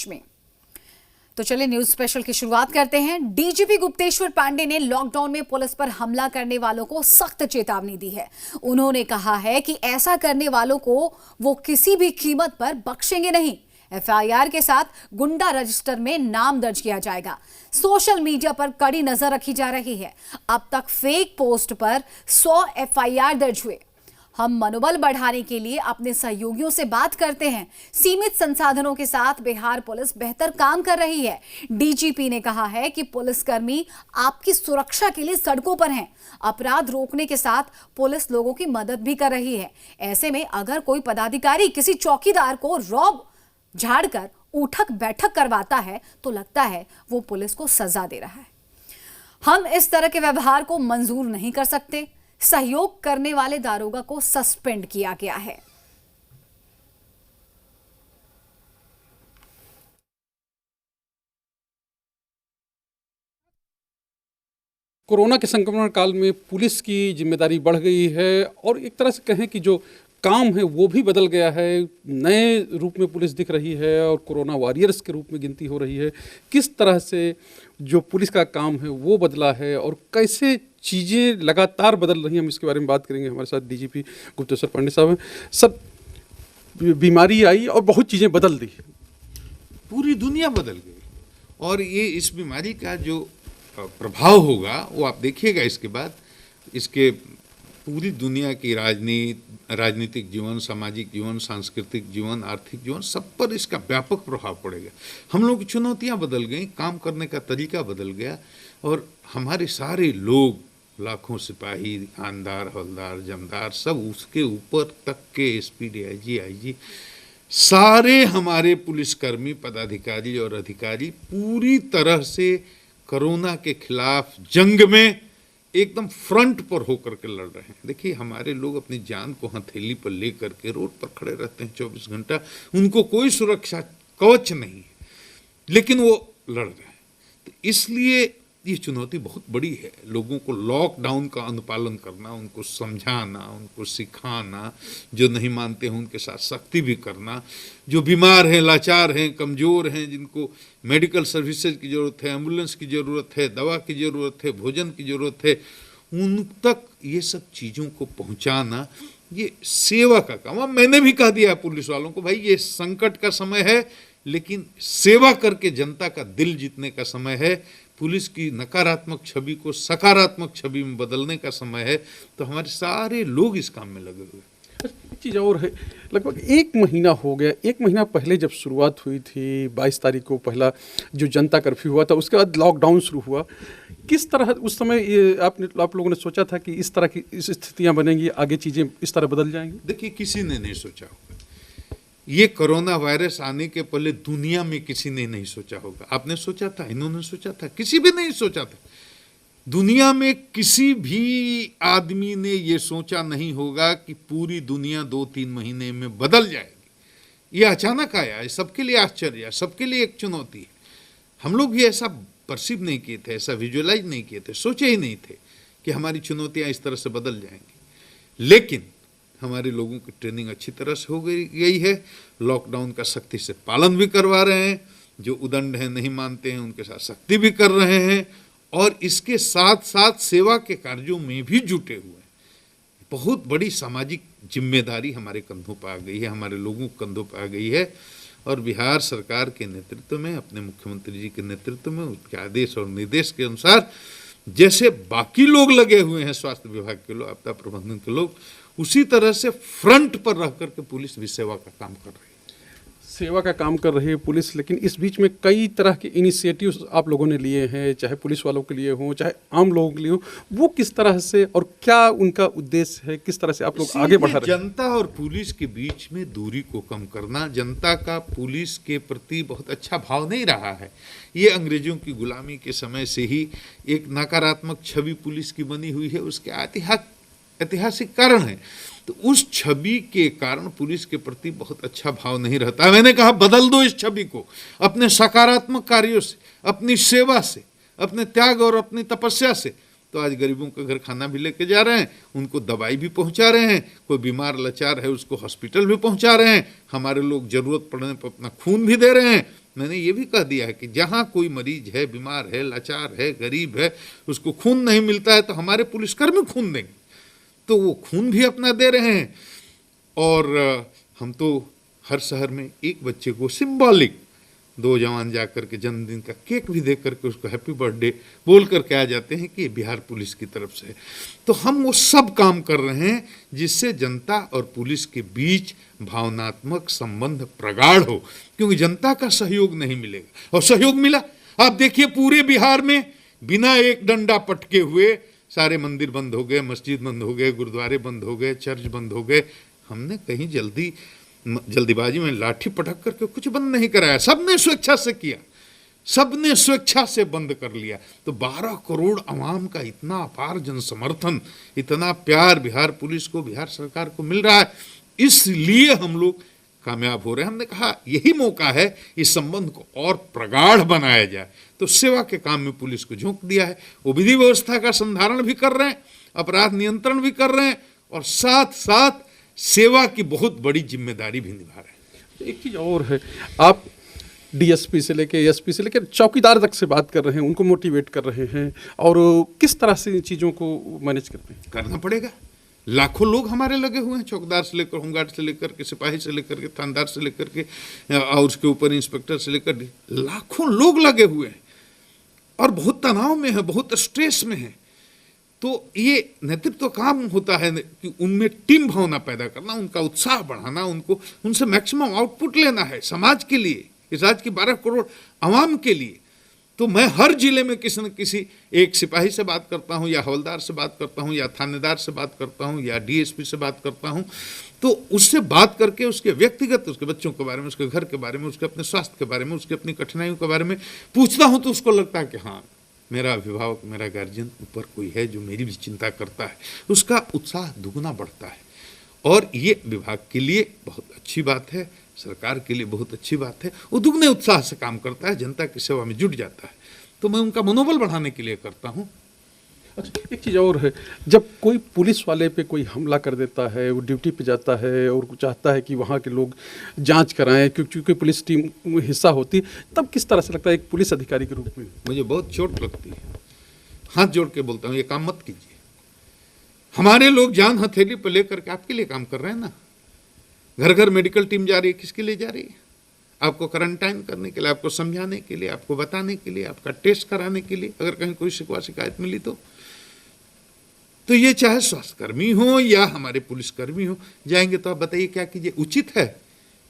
में। तो चलिए न्यूज स्पेशल की शुरुआत करते हैं। डीजीपी गुप्तेश्वर पांडे ने लॉकडाउन में पुलिस पर हमला करने वालों को सख्त चेतावनी दी है। उन्होंने कहा है कि ऐसा करने वालों को वो किसी भी कीमत पर बख्शेंगे नहीं। एफआईआर के साथ गुंडा रजिस्टर में नाम दर्ज किया जाएगा। सोशल मीडिया पर कड़ी नजर रखी जा रही है। अब तक फेक पोस्ट पर 100 एफआईआर दर्ज हुए। हम मनोबल बढ़ाने के लिए अपने सहयोगियों से बात करते हैं। सीमित संसाधनों के साथ बिहार पुलिस बेहतर काम कर रही है। डीजीपी ने कहा है कि पुलिसकर्मी आपकी सुरक्षा के लिए सड़कों पर हैं। अपराध रोकने के साथ पुलिस लोगों की मदद भी कर रही है। ऐसे में अगर कोई पदाधिकारी किसी चौकीदार को रौब झाड़कर उठक बैठक करवाता है तो लगता है वो पुलिस को सजा दे रहा है। हम इस तरह के व्यवहार को मंजूर नहीं कर सकते। सहयोग करने वाले दारोगा को सस्पेंड किया गया है। कोरोना के संक्रमण काल में पुलिस की जिम्मेदारी बढ़ गई है और एक तरह से कहें कि जो काम है वो भी बदल गया है। नए रूप में पुलिस दिख रही है और कोरोना वॉरियर्स के रूप में गिनती हो रही है। किस तरह से जो पुलिस का काम है वो बदला है और कैसे चीज़ें लगातार बदल रही हैं, हम इसके बारे में बात करेंगे। हमारे साथ डीजीपी गुप्तेश्वर पांडे साहब हैं। सब बीमारी आई और बहुत चीज़ें बदल दी, पूरी दुनिया बदल गई और ये इस बीमारी का जो प्रभाव होगा वो आप देखिएगा। इसके बाद इसके पूरी दुनिया की राजनीतिक जीवन, सामाजिक जीवन, सांस्कृतिक जीवन, आर्थिक जीवन, सब पर इसका व्यापक प्रभाव पड़ेगा। हम लोग की चुनौतियां बदल गई, काम करने का तरीका बदल गया और हमारे सारे लोग, लाखों सिपाही, आनदार, हवलदार, जमदार, सब उसके ऊपर तक के एसपी, डीआईजी, आईजी, सारे हमारे पुलिसकर्मी, पदाधिकारी और अधिकारी पूरी तरह से कोरोना के खिलाफ जंग में एकदम फ्रंट पर होकर के लड़ रहे हैं। देखिए, हमारे लोग अपनी जान को हथेली पर लेकर के रोड पर खड़े रहते हैं 24 घंटा। उनको कोई सुरक्षा कवच नहीं है, लेकिन वो लड़ रहे हैं। तो इसलिए ये चुनौती बहुत बड़ी है। लोगों को लॉकडाउन का अनुपालन करना, उनको समझाना, उनको सिखाना, जो नहीं मानते हैं उनके साथ सख्ती भी करना, जो बीमार हैं, लाचार हैं, कमज़ोर हैं, जिनको मेडिकल सर्विसेज की ज़रूरत है, एम्बुलेंस की ज़रूरत है, दवा की ज़रूरत है, भोजन की ज़रूरत है, उन तक ये सब चीज़ों को पहुंचाना, ये सेवा का काम। अब मैंने भी कह दिया पुलिस वालों को, भाई ये संकट का समय है, लेकिन सेवा करके जनता का दिल जीतने का समय है। पुलिस की नकारात्मक छवि को सकारात्मक छवि में बदलने का समय है। तो हमारे सारे लोग इस काम में लगे हुए। एक चीज़ और है, लगभग 1 महीना हो गया। 1 महीना पहले जब शुरुआत हुई थी, 22 तारीख को पहला जो जनता कर्फ्यू हुआ था, उसके बाद लॉकडाउन शुरू हुआ। किस तरह उस समय आप लोगों ने सोचा था कि इस तरह की इस स्थितियाँ बनेंगी, आगे चीज़ें इस तरह बदल जाएंगी? देखिए, किसी ने नहीं सोचा होगा। ये कोरोना वायरस आने के पहले दुनिया में किसी ने नहीं सोचा होगा। आपने सोचा था, इन्होंने सोचा था, किसी भी नहीं सोचा था। दुनिया में किसी भी आदमी ने ये सोचा नहीं होगा कि पूरी दुनिया 2-3 महीने में बदल जाएगी। ये अचानक आया है, सबके लिए आश्चर्य है, सबके लिए एक चुनौती है। हम लोग भी ऐसा परसीव नहीं किए थे, ऐसा विजुअलाइज नहीं किए थे, सोचे ही नहीं थे कि हमारी चुनौतियां इस तरह से बदल जाएंगी। लेकिन हमारे लोगों की ट्रेनिंग अच्छी तरह से हो गई है। लॉकडाउन का सख्ती से पालन भी करवा रहे हैं। जो उदंड हैं, नहीं मानते हैं, उनके साथ सख्ती भी कर रहे हैं और इसके साथ साथ सेवा के कार्यों में भी जुटे हुए हैं। बहुत बड़ी सामाजिक जिम्मेदारी हमारे कंधों पर आ गई है, हमारे लोगों के कंधों पर आ गई है और बिहार सरकार के नेतृत्व में, अपने मुख्यमंत्री जी के नेतृत्व में, उनके आदेश और निर्देश के अनुसार जैसे बाकी लोग लगे हुए हैं, स्वास्थ्य विभाग के लोग, आपदा प्रबंधन के लोग, उसी तरह से फ्रंट पर रह करके पुलिस भी सेवा का काम कर रही है। सेवा का काम कर रही है पुलिस, लेकिन इस बीच में कई तरह के इनिशिएटिव्स आप लोगों ने लिए हैं, चाहे पुलिस वालों के लिए हों, चाहे आम लोगों के लिए हो। वो किस तरह से और क्या उनका उद्देश्य है, किस तरह से आप लोग आगे बढ़ा रहे हैं? जनता और पुलिस के बीच में दूरी को कम करना। जनता का पुलिस के प्रति बहुत अच्छा भाव नहीं रहा है। ये अंग्रेजों की गुलामी के समय से ही एक नकारात्मक छवि पुलिस की बनी हुई है। उसके ऐतिहासिक कारण है। तो उस छवि के कारण पुलिस के प्रति बहुत अच्छा भाव नहीं रहता। मैंने कहा, बदल दो इस छवि को अपने सकारात्मक कार्यों से, अपनी सेवा से, अपने त्याग और अपनी तपस्या से। तो आज गरीबों के घर खाना भी लेके जा रहे हैं, उनको दवाई भी पहुंचा रहे हैं, कोई बीमार लाचार है उसको हॉस्पिटल भी पहुंचा रहे हैं, हमारे लोग जरूरत पड़ने पर अपना खून भी दे रहे हैं। मैंने ये भी कह दिया है कि जहाँ कोई मरीज है, बीमार है, लाचार है, गरीब है, उसको खून नहीं मिलता है तो हमारे पुलिसकर्मी खून देंगे, तो वो खून भी अपना दे रहे हैं। और हम तो हर शहर में एक बच्चे को सिंबॉलिक 2 जवान जाकर के जन्मदिन का केक भी दे करके उसको हैप्पी बर्थडे बोल करके आ जाते हैं कि बिहार पुलिस की तरफ से। तो हम वो सब काम कर रहे हैं जिससे जनता और पुलिस के बीच भावनात्मक संबंध प्रगाढ़ हो, क्योंकि जनता का सहयोग नहीं मिलेगा। और सहयोग मिला, आप देखिए पूरे बिहार में बिना एक डंडा पटके हुए सारे मंदिर बंद हो गए, मस्जिद बंद हो गए, गुरुद्वारे बंद हो गए, चर्च बंद हो गए। हमने कहीं जल्दीबाजी में लाठी पटक करके कुछ बंद नहीं कराया, सबने स्वेच्छा से किया, सबने स्वेच्छा से बंद कर लिया। तो 12 करोड़ आवाम का इतना अपार जन समर्थन, इतना प्यार बिहार पुलिस को, बिहार सरकार को मिल रहा है, इसलिए हम लोग कामयाब हो रहे हैं। हमने कहा यही मौका है इस संबंध को और प्रगाढ़ बनाया जाए, तो सेवा के काम में पुलिस को झोंक दिया है। वो विधि व्यवस्था का संधारण भी कर रहे हैं, अपराध नियंत्रण भी कर रहे हैं, और साथ साथ सेवा की बहुत बड़ी जिम्मेदारी भी निभा रहे हैं। एक चीज़ और है, आप डीएसपी से लेके एसपी से लेके चौकीदार तक से बात कर रहे हैं, उनको मोटिवेट कर रहे हैं, और किस तरह से इन चीज़ों को मैनेज करते हैं? करना पड़ेगा। लाखों लोग हमारे लगे हुए हैं, चौकीदार से लेकर, होमगार्ड से लेकर के, सिपाही से लेकर के, थानेदार से लेकर के, और उसके ऊपर इंस्पेक्टर से लेकर लाखों लोग लगे हुए हैं और बहुत तनाव में है, बहुत स्ट्रेस में है। तो ये नेतृत्व काम होता है कि उनमें टीम भावना पैदा करना, उनका उत्साह बढ़ाना, उनको उनसे मैक्सिमम आउटपुट लेना है समाज के लिए, इस राज्य की 12 करोड़ आवाम के लिए। तो मैं हर जिले में किसी न किसी एक सिपाही से बात करता हूँ, या हवलदार से बात करता हूँ, या थानेदार से बात करता हूँ, या डीएसपी से बात करता हूँ। तो उससे बात करके उसके व्यक्तिगत, उसके बच्चों के बारे में, उसके घर के बारे में, उसके अपने स्वास्थ्य के बारे में, उसकी अपनी कठिनाइयों के बारे में पूछता हूँ, तो उसको लगता है कि हाँ, मेरा अभिभावक, मेरा गार्जियन ऊपर कोई है जो मेरी भी चिंता करता है। उसका उत्साह दुगना बढ़ता है, और ये विभाग के लिए बहुत अच्छी बात है, सरकार के लिए बहुत अच्छी बात है। वो दुगने उत्साह से काम करता है, जनता की सेवा में जुट जाता है। तो मैं उनका मनोबल बढ़ाने के लिए करता हूँ। अच्छा, एक चीज़ और है, जब कोई पुलिस वाले पे कोई हमला कर देता है, वो ड्यूटी पे जाता है और चाहता है कि वहाँ के लोग जांच कराएं, क्योंकि पुलिस टीम में हिस्सा होती है, तब किस तरह से लगता है एक पुलिस अधिकारी के रूप में? मुझे बहुत चोट लगती है, हाथ जोड़ के बोलता हूँ, ये काम मत कीजिए। हमारे लोग जान हथेली पर लेकर के आपके लिए काम कर रहे हैं ना। घर घर मेडिकल टीम जा रही है, किसके लिए जा रही है? आपको क्वारंटाइन करने के लिए, आपको समझाने के लिए, आपको बताने के लिए, आपका टेस्ट कराने के लिए, अगर कहीं कोई शिकवा शिकायत मिली तो ये चाहे स्वास्थ्यकर्मी हो या हमारे पुलिसकर्मी हो, जाएंगे तो आप बताइए क्या कीजिए? उचित है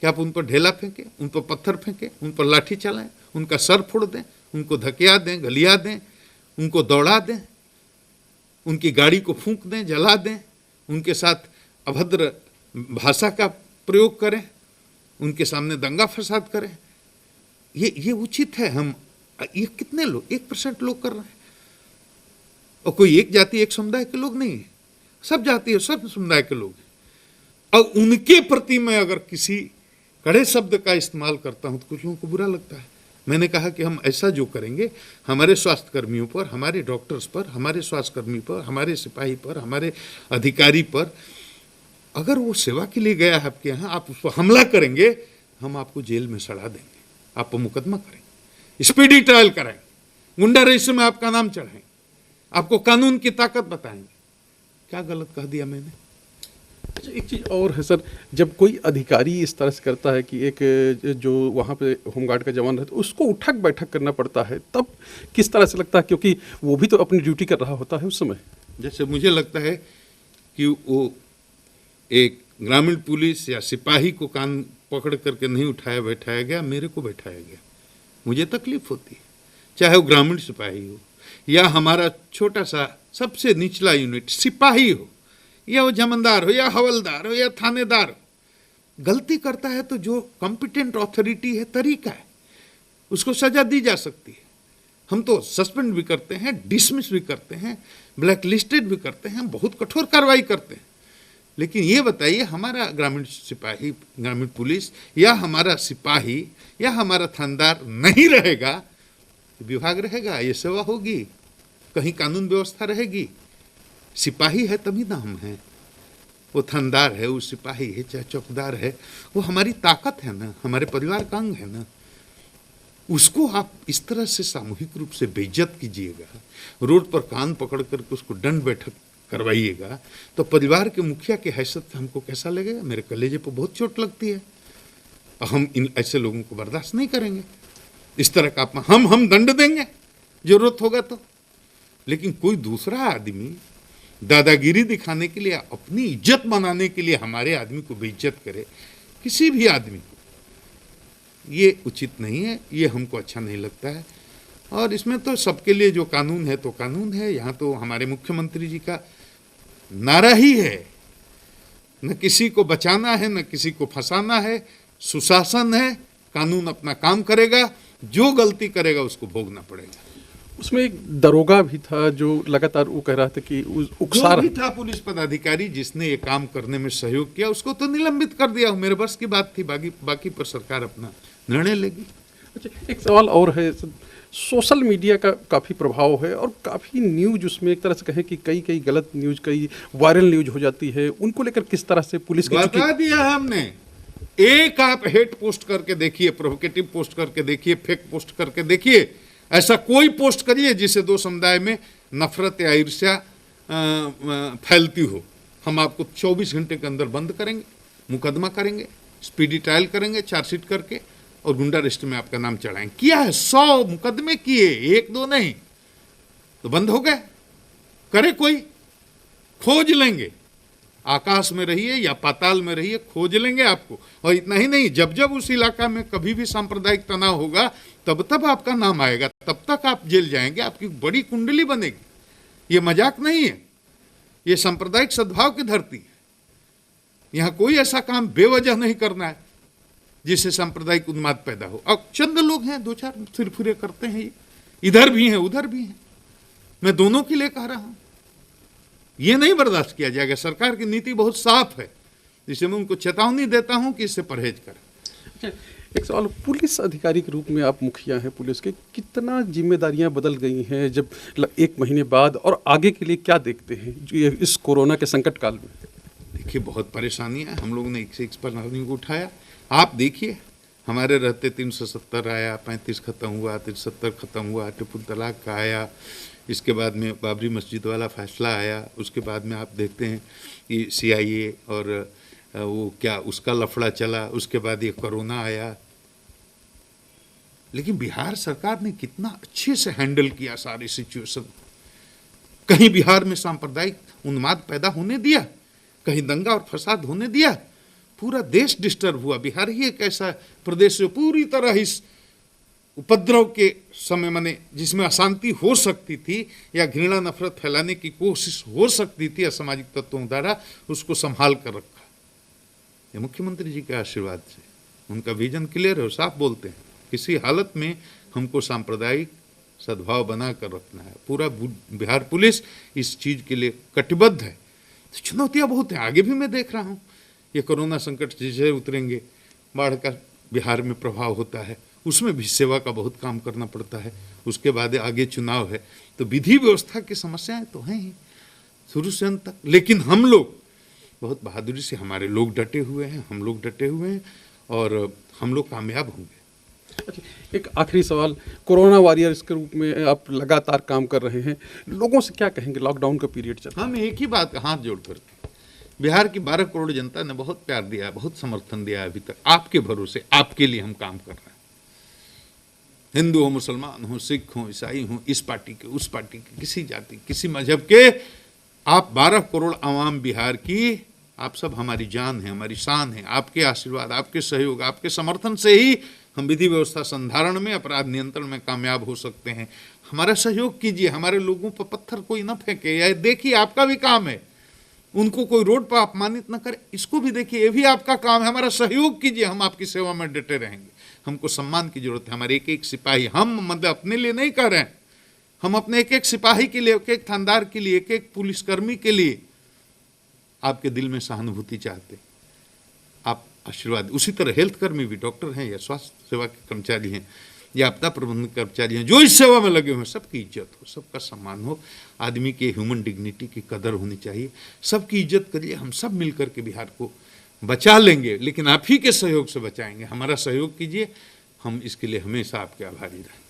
कि आप उन पर ढेला फेंकें, उन पर पत्थर फेंकें, उन पर लाठी चलाएं, उनका सर फोड़ दें, उनको धकिया दें, गलिया दें, उनको दौड़ा दें, उनकी गाड़ी को फूंक दें, जला दें, उनके साथ अभद्र भाषा का प्रयोग करें, उनके सामने दंगा फसाद करें? ये उचित है? हम ये कितने लोग, 1% लोग कर रहे हैं, और कोई एक जाति एक समुदाय के लोग नहीं है, सब जाति है, सब समुदाय के लोग हैं। और उनके प्रति मैं अगर किसी कड़े शब्द का इस्तेमाल करता हूं तो कुछ लोगों को बुरा लगता है। मैंने कहा कि हम ऐसा जो करेंगे, हमारे स्वास्थ्य कर्मियों पर, हमारे डॉक्टर्स पर, हमारे स्वास्थ्यकर्मी पर, हमारे सिपाही पर, हमारे अधिकारी पर, अगर वो सेवा के लिए गया है आपके यहाँ, आप उस पर हमला करेंगे, हम आपको जेल में सड़ा देंगे, आप पर मुकदमा करेंगे, स्पीडी ट्रायल कराएंगे, गुंडा रजिस्टर में आपका नाम चढ़ाएंगे, आपको कानून की ताकत बताएंगे। क्या गलत कह दिया मैंने? अच्छा, एक चीज़ और है सर, जब कोई अधिकारी इस तरह से करता है कि एक जो वहाँ पे होमगार्ड का जवान रहता है उसको उठक बैठक करना पड़ता है, तब किस तरह से लगता है, क्योंकि वो भी तो अपनी ड्यूटी कर रहा होता है उस समय? जैसे मुझे लगता है कि वो एक ग्रामीण पुलिस या सिपाही को कान पकड़ करके नहीं उठाया बैठाया गया, मेरे को बैठाया गया, मुझे तकलीफ होती है। चाहे वो ग्रामीण सिपाही हो, या हमारा छोटा सा सबसे निचला यूनिट सिपाही हो, या वो जमानदार हो, या हवलदार हो, या थानेदार हो, गलती करता है तो जो कॉम्पिटेंट अथॉरिटी है, तरीका है, उसको सजा दी जा सकती है। हम तो सस्पेंड भी करते हैं, डिसमिस भी करते हैं, ब्लैक लिस्टेड भी करते हैं, बहुत कठोर कार्रवाई करते हैं। लेकिन ये बताइए, हमारा ग्रामीण सिपाही, ग्रामीण पुलिस, या हमारा सिपाही, या हमारा थानेदार नहीं रहेगा, विभाग रहेगा, ये सेवा होगी? कहीं कानून व्यवस्था रहेगी? सिपाही है तभी नाम है, वो थानेदार है, वो सिपाही है, चाहे चौकीदार है, वो हमारी ताकत है ना, हमारे परिवार का अंग है ना। उसको आप इस तरह से सामूहिक रूप से बेइज्जत कीजिएगा, रोड पर कान पकड़ करके उसको दंड बैठक करवाइएगा, तो परिवार के मुखिया की हैसियत से हमको कैसा लगेगा? मेरे कलेजे पर बहुत चोट लगती है। हम इन ऐसे लोगों को बर्दाश्त नहीं करेंगे। इस तरह का हम दंड देंगे जरूरत होगा तो। लेकिन कोई दूसरा आदमी दादागिरी दिखाने के लिए, अपनी इज्जत बनाने के लिए हमारे आदमी को बेइज्जत करे, किसी भी आदमी को, ये उचित नहीं है, ये हमको अच्छा नहीं लगता है। और इसमें तो सबके लिए जो कानून है तो कानून है। यहाँ तो हमारे मुख्यमंत्री जी का नारा ही है, न किसी को बचाना है न किसी को फंसाना है, सुशासन है, कानून अपना काम करेगा, जो गलती करेगा उसको भोगना पड़ेगा। उसमें एक दरोगा भी था जो लगातार वो कह रहा था कि उकसा जो भी था पुलिस पदाधिकारी जिसने ये काम करने में सहयोग किया, उसको तो निलंबित कर दिया। मेरे बस की बात थी, बाकी पर सरकार अपना निर्णय लेगी। अच्छा, एक सवाल और है, सोशल मीडिया का काफ़ी प्रभाव है और काफ़ी न्यूज उसमें एक तरह से कहें कि कई गलत न्यूज, कई वायरल न्यूज हो जाती है, उनको लेकर किस तरह से पुलिस की बता दिया हमने। एक आप हेट पोस्ट करके देखिए, प्रोवोकेटिव पोस्ट करके देखिए, फेक पोस्ट करके देखिए, ऐसा कोई पोस्ट करिए जिससे दो समुदाय में नफरत या ईर्ष्या फैलती हो, हम आपको 24 घंटे के अंदर बंद करेंगे, मुकदमा करेंगे, स्पीडी ट्रायल करेंगे, चार्जशीट करके, और गुंडा लिस्ट में आपका नाम चढ़ाएंगे। किया है 100 मुकदमे किए, एक दो नहीं, तो बंद हो गए। करे कोई, खोज लेंगे, आकाश में रहिए या पाताल में रहिए, खोज लेंगे आपको। और इतना ही नहीं, जब जब उस इलाका में कभी भी सांप्रदायिक तनाव होगा तब तब आपका नाम आएगा, तब तक आप जेल जाएंगे, आपकी बड़ी कुंडली बनेगी। ये मजाक नहीं है, ये सांप्रदायिक सद्भाव की धरती है। यहाँ कोई ऐसा काम बेवजह नहीं करना है जिससे सांप्रदायिक उन्माद पैदा हो। अब चंद लोग हैं, दो चार फिरफिरे करते हैं, ये इधर भी हैं उधर भी हैं, मैं दोनों के लिए कह रहा हूं, ये नहीं बर्दाश्त किया जाएगा। सरकार की नीति बहुत साफ है, जिसे मैं उनको चेतावनी देता हूं कि इससे परहेज करें। एक सवाल, पुलिस अधिकारी के रूप में आप मुखिया हैं पुलिस के, कितना जिम्मेदारियां बदल गई हैं जब 1 महीने बाद, और आगे के लिए क्या देखते हैं इस कोरोना के संकट काल में? देखिए, बहुत परेशानियां, हम लोगों ने एक से एक परेशानियों को उठाया। आप देखिए, हमारे रहते 370 आया, 35 खत्म हुआ, 73 खत्म हुआ, ट्रिपल तलाक का आया, इसके बाद में बाबरी मस्जिद वाला फैसला आया, उसके बाद में आप देखते हैं कि CIA और वो क्या उसका लफड़ा चला, उसके बाद ये कोरोना आया। लेकिन बिहार सरकार ने कितना अच्छे से हैंडल किया सारी सिचुएशन। कहीं बिहार में सांप्रदायिक उन्माद पैदा होने दिया, कहीं दंगा और फसाद होने दिया, पूरा देश डिस्टर्ब हुआ। बिहार ही एक ऐसा प्रदेश जो पूरी तरह इस उपद्रव के समय, माने जिसमें अशांति हो सकती थी या घृणा नफरत फैलाने की कोशिश हो सकती थी असामाजिक तत्वों द्वारा, उसको संभाल कर रखा। ये मुख्यमंत्री जी के आशीर्वाद से, उनका विजन क्लियर है, साफ बोलते हैं, किसी हालत में हमको सांप्रदायिक सद्भाव बना कर रखना है। पूरा बिहार पुलिस इस चीज के लिए कटिबद्ध है। तो चुनौतियां बहुत हैं, आगे भी मैं देख रहा हूँ। ये कोरोना संकट जैसे उतरेंगे, बाढ़ का बिहार में प्रभाव होता है, उसमें भी सेवा का बहुत काम करना पड़ता है। उसके बाद आगे चुनाव है, तो विधि व्यवस्था की समस्याएं तो हैं ही शुरू से अंत तक। लेकिन हम लोग बहुत बहादुरी से, हमारे लोग डटे हुए हैं, हम लोग डटे हुए हैं, और हम लोग कामयाब होंगे। अच्छा, एक आखिरी सवाल, कोरोना वॉरियर्स के रूप में आप लगातार काम कर रहे हैं, लोगों से क्या कहेंगे? लॉकडाउन का पीरियड चल रहा है, हम एक ही बात हाथ जोड़ करके, बिहार की 12 करोड़ जनता ने बहुत प्यार दिया, बहुत समर्थन दिया अभी तक। आपके भरोसे, आपके लिए हम काम कर रहे हैं। हिंदू हो, मुसलमान हो, सिख हो, ईसाई हो, इस पार्टी के, उस पार्टी के, किसी जाति, किसी मजहब के, आप 12 करोड़ आवाम बिहार की, आप सब हमारी जान है, हमारी शान है। आपके आशीर्वाद, आपके सहयोग, आपके समर्थन से ही हम विधि व्यवस्था संधारण में, अपराध नियंत्रण में कामयाब हो सकते हैं। हमारा सहयोग कीजिए, हमारे लोगों पर पत्थर कोई न फेंके, या देखिए आपका भी काम है, उनको कोई रोड पर अपमानित न करे, इसको भी देखिए, ये भी आपका काम है। हमारा सहयोग कीजिए, हम आपकी सेवा में डटे रहेंगे। हमको सम्मान की जरूरत है, हमारे एक एक सिपाही, हम मतलब अपने लिए नहीं कर रहे हैं, हम अपने एक एक सिपाही के लिए, एक एक थानेदार के लिए, एक एक पुलिसकर्मी के लिए आपके दिल में सहानुभूति चाहते, आप आशीर्वाद। उसी तरह हेल्थ कर्मी भी, डॉक्टर हैं या स्वास्थ्य सेवा के कर्मचारी हैं, या आपदा प्रबंधन कर्मचारी हैं, जो इस सेवा में लगे हुए हैं, सबकी इज्जत हो, सबका सम्मान हो, आदमी के ह्यूमन डिग्निटी की कदर होनी चाहिए। सबकी इज्जत करिए, हम सब मिल करके बिहार को बचा लेंगे, लेकिन आप ही के सहयोग से बचाएंगे। हमारा सहयोग कीजिए, हम इसके लिए हमेशा आपके आभारी रहेंगे।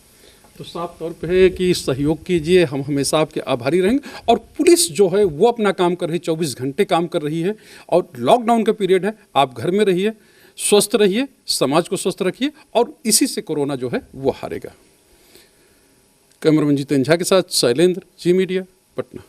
तो साफ तौर पे है कि सहयोग कीजिए, हम हमेशा आपके आभारी रहेंगे। और पुलिस जो है वो अपना काम कर रही है, 24 घंटे काम कर रही है, और लॉकडाउन का पीरियड है, आप घर में रहिए, स्वस्थ रहिए, समाज को स्वस्थ रखिए, और इसी से कोरोना जो है वो हारेगा। कैमरामैन जितेंद्र झा के साथ शैलेंद्र, जी मीडिया, पटना।